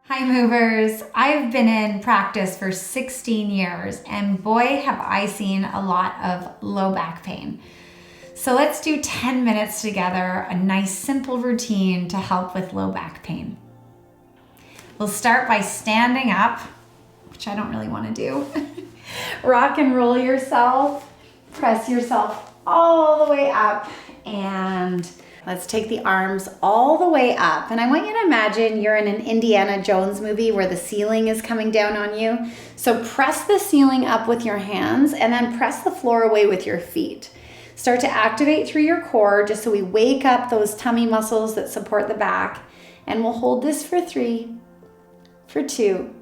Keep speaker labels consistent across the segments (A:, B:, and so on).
A: Hi movers, I've been in practice for 16 years and boy have I seen a lot of low back pain. So let's do 10 minutes together, a nice simple routine to help with low back pain. We'll start by standing up, which I don't really want to do. Rock and roll yourself, press yourself all the way up, and let's take the arms all the way up. And I want you to imagine you're in an Indiana Jones movie where the ceiling is coming down on you. So press the ceiling up with your hands and then press the floor away with your feet. Start to activate through your core just so we wake up those tummy muscles that support the back. And we'll hold this for 3, for 2,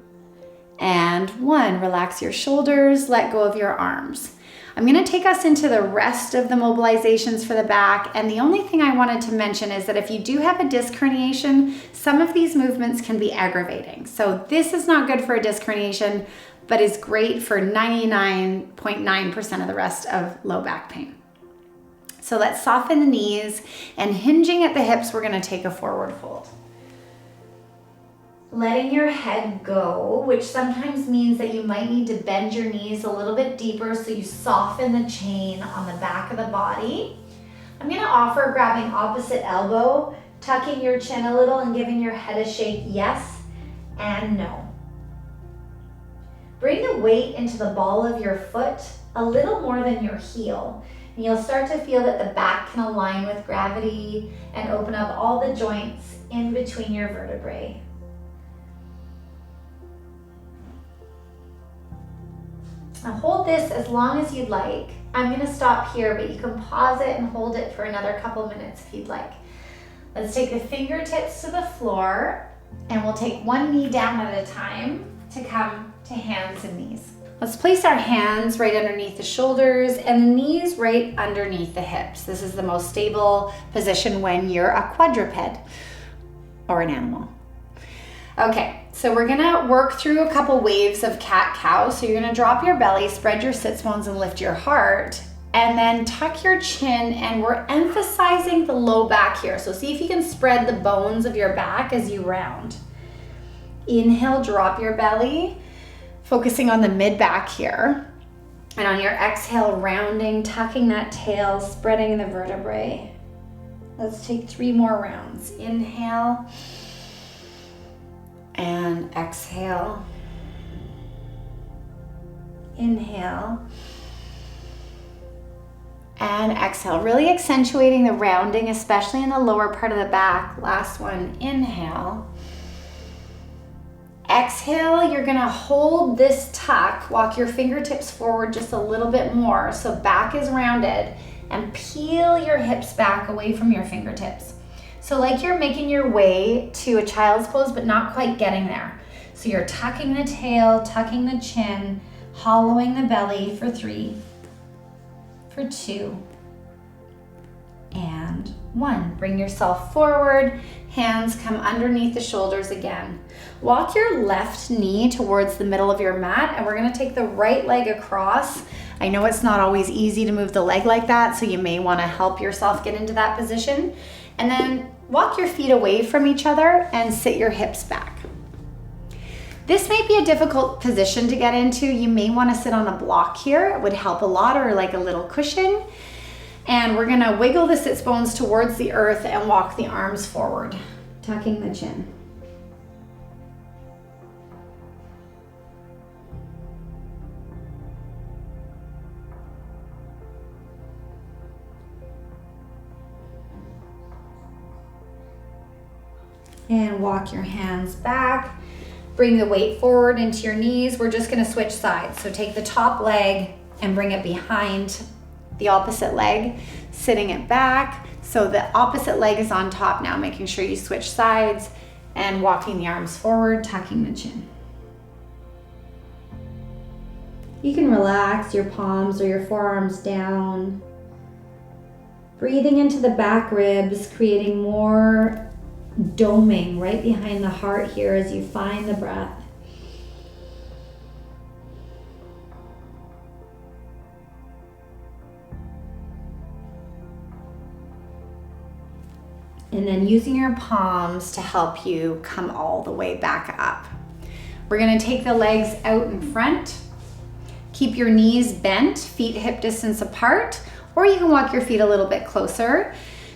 A: and 1. Relax your shoulders, let go of your arms. I'm going to take us into the rest of the mobilizations for the back, and the only thing I wanted to mention is that if you do have a disc herniation, some of these movements can be aggravating. So this is not good for a disc herniation, but is great for 99.9% of the rest of low back pain. So let's soften the knees, and hinging at the hips, we're going to take a forward fold. Letting your head go, which sometimes means that you might need to bend your knees a little bit deeper so you soften the chain on the back of the body. I'm going to offer grabbing opposite elbow, tucking your chin a little and giving your head a shake yes and no. Bring the weight into the ball of your foot a little more than your heel. And you'll start to feel that the back can align with gravity and open up all the joints in between your vertebrae. Now hold this as long as you'd like. I'm going to stop here, but you can pause it and hold it for another couple minutes if you'd like. Let's take the fingertips to the floor, and we'll take one knee down at a time to come to hands and knees. Let's place our hands right underneath the shoulders and the knees right underneath the hips. This is the most stable position when you're a quadruped or an animal. Okay, so we're gonna work through a couple waves of cat-cow. So you're gonna drop your belly, spread your sits bones and lift your heart, and then tuck your chin, and we're emphasizing the low back here. So see if you can spread the bones of your back as you round. Inhale, drop your belly, focusing on the mid back here. And on your exhale, rounding, tucking that tail, spreading the vertebrae. Let's take 3 more rounds. Inhale. And exhale. Inhale. And exhale. Really accentuating the rounding, especially in the lower part of the back. Last one. Inhale. Exhale. You're going to hold this tuck. Walk your fingertips forward just a little bit more so back is rounded, and peel your hips back away from your fingertips. So like you're making your way to a child's pose, but not quite getting there. So you're tucking the tail, tucking the chin, hollowing the belly for 3, for 2, and 1. Bring yourself forward, hands come underneath the shoulders again. Walk your left knee towards the middle of your mat, and we're gonna take the right leg across. I know it's not always easy to move the leg like that, so you may wanna help yourself get into that position. And then walk your feet away from each other and sit your hips back. This may be a difficult position to get into. You may want to sit on a block here. It would help a lot, or like a little cushion. And we're going to wiggle the sits bones towards the earth and walk the arms forward, tucking the chin. And walk your hands back. Bring the weight forward into your knees. We're just gonna switch sides. So take the top leg and bring it behind the opposite leg, sitting it back. So the opposite leg is on top now, making sure you switch sides and walking the arms forward, tucking the chin. You can relax your palms or your forearms down. Breathing into the back ribs, creating more doming right behind the heart here as you find the breath. And then using your palms to help you come all the way back up. We're gonna take the legs out in front. Keep your knees bent, feet hip distance apart, or you can walk your feet a little bit closer.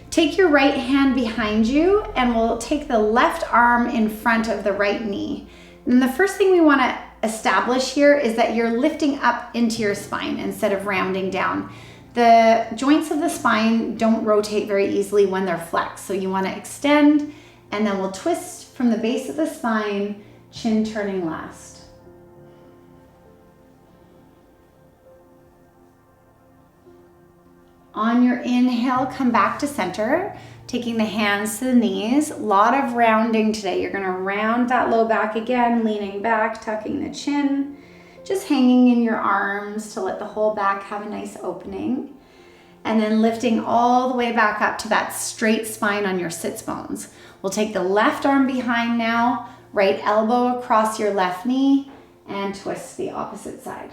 A: Take your right hand behind you and we'll take the left arm in front of the right knee. And the first thing we wanna establish here is that you're lifting up into your spine instead of rounding down. The joints of the spine don't rotate very easily when they're flexed. So you want to extend, and then we'll twist from the base of the spine, chin turning last. On your inhale, come back to center, taking the hands to the knees. A lot of rounding today. You're going to round that low back again, leaning back, tucking the chin. Just hanging in your arms to let the whole back have a nice opening. And then lifting all the way back up to that straight spine on your sits bones. We'll take the left arm behind now, right elbow across your left knee, and twist the opposite side.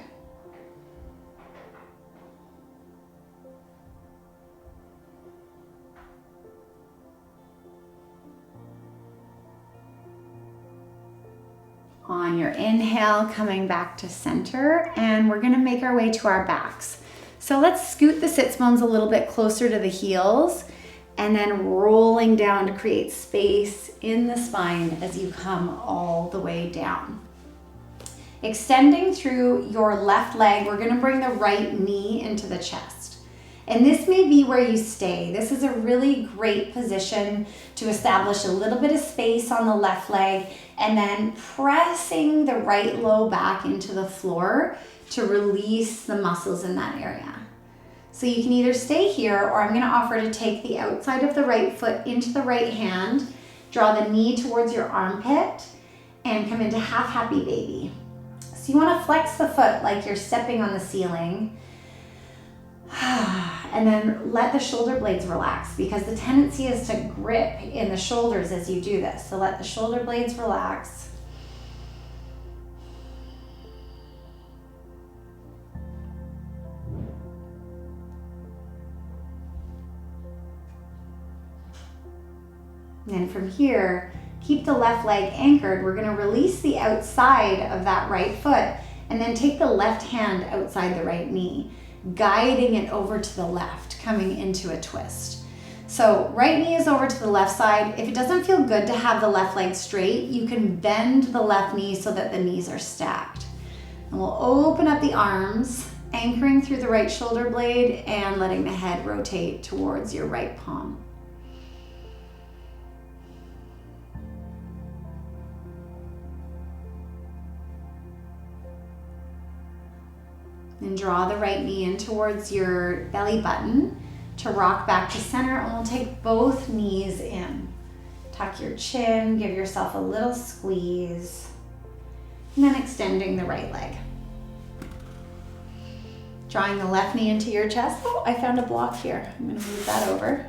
A: On your inhale, coming back to center, and we're gonna make our way to our backs. So let's scoot the sits bones a little bit closer to the heels, and then rolling down to create space in the spine as you come all the way down. Extending through your left leg, we're gonna bring the right knee into the chest. And this may be where you stay. This is a really great position to establish a little bit of space on the left leg and then pressing the right low back into the floor to release the muscles in that area. So you can either stay here, or I'm gonna offer to take the outside of the right foot into the right hand, draw the knee towards your armpit, and come into half happy baby. So you wanna flex the foot like you're stepping on the ceiling. And then let the shoulder blades relax, because the tendency is to grip in the shoulders as you do this. So let the shoulder blades relax. And then from here, keep the left leg anchored. We're gonna release the outside of that right foot and then take the left hand outside the right knee, guiding it over to the left, coming into a twist. So right knee is over to the left side. If it doesn't feel good to have the left leg straight, you can bend the left knee so that the knees are stacked. And we'll open up the arms, anchoring through the right shoulder blade and letting the head rotate towards your right palm. And draw the right knee in towards your belly button to rock back to center, and we'll take both knees in. Tuck your chin, give yourself a little squeeze, and then extending the right leg. Drawing the left knee into your chest. Oh, I found a block here. I'm gonna move that over.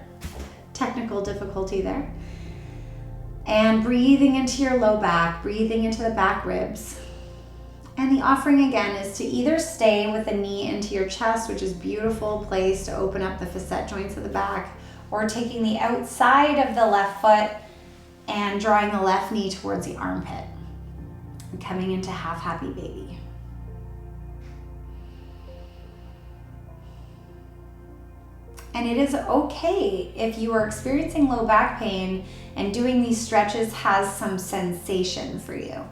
A: Technical difficulty there. And breathing into your low back, breathing into the back ribs. And the offering again is to either stay with the knee into your chest, which is a beautiful place to open up the facet joints of the back, or taking the outside of the left foot and drawing the left knee towards the armpit and coming into half happy baby. And it is okay if you are experiencing low back pain and doing these stretches has some sensation for you.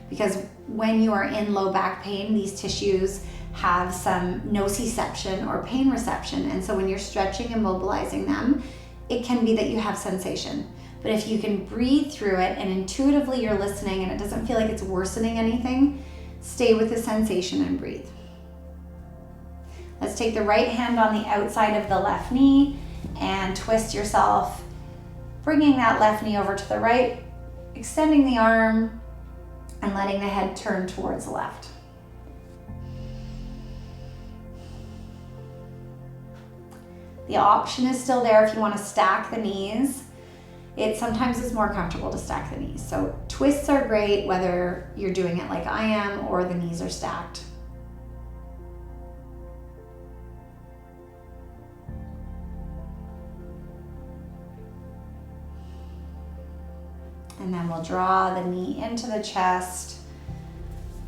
A: Because when you are in low back pain, these tissues have some nociception or pain reception. And so when you're stretching and mobilizing them, it can be that you have sensation. But if you can breathe through it and intuitively you're listening and it doesn't feel like it's worsening anything, stay with the sensation and breathe. Let's take the right hand on the outside of the left knee and twist yourself, bringing that left knee over to the right, extending the arm, and letting the head turn towards the left. The option is still there if you want to stack the knees. It sometimes is more comfortable to stack the knees. So twists are great whether you're doing it like I am or the knees are stacked. And then we'll draw the knee into the chest,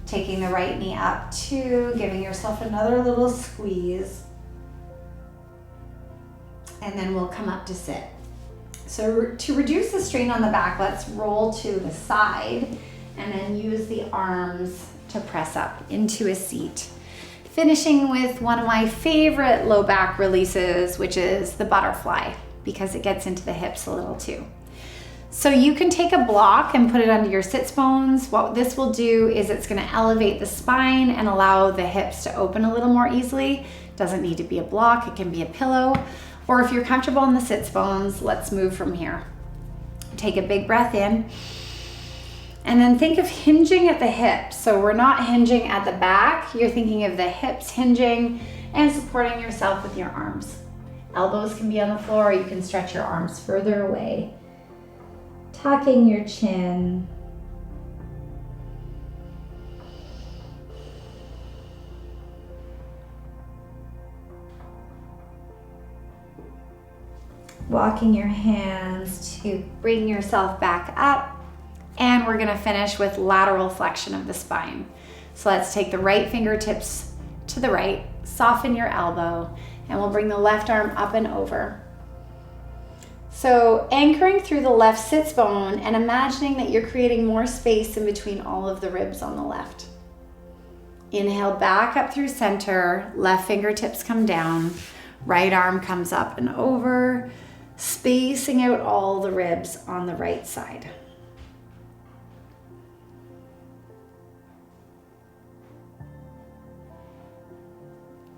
A: taking the right knee up too, giving yourself another little squeeze. And then we'll come up to sit. So to reduce the strain on the back, let's roll to the side and then use the arms to press up into a seat. Finishing with one of my favorite low back releases, which is the butterfly, because it gets into the hips a little too. So you can take a block and put it under your sits bones. What this will do is it's going to elevate the spine and allow the hips to open a little more easily. Doesn't need to be a block, it can be a pillow. Or if you're comfortable in the sits bones, let's move from here. Take a big breath in. And then think of hinging at the hips. So we're not hinging at the back, you're thinking of the hips hinging and supporting yourself with your arms. Elbows can be on the floor, or you can stretch your arms further away. Tucking your chin. Walking your hands to bring yourself back up. And we're gonna finish with lateral flexion of the spine. So let's take the right fingertips to the right, soften your elbow, and we'll bring the left arm up and over. So anchoring through the left sits bone and imagining that you're creating more space in between all of the ribs on the left. Inhale back up through center, left fingertips come down, right arm comes up and over, spacing out all the ribs on the right side.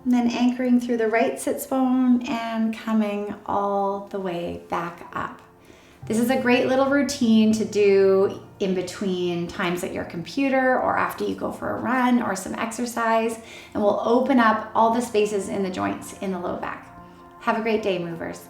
A: And then anchoring through the right sits bone and coming all the way back up. This is a great little routine to do in between times at your computer or after you go for a run or some exercise, and will open up all the spaces in the joints in the low back. Have a great day, movers.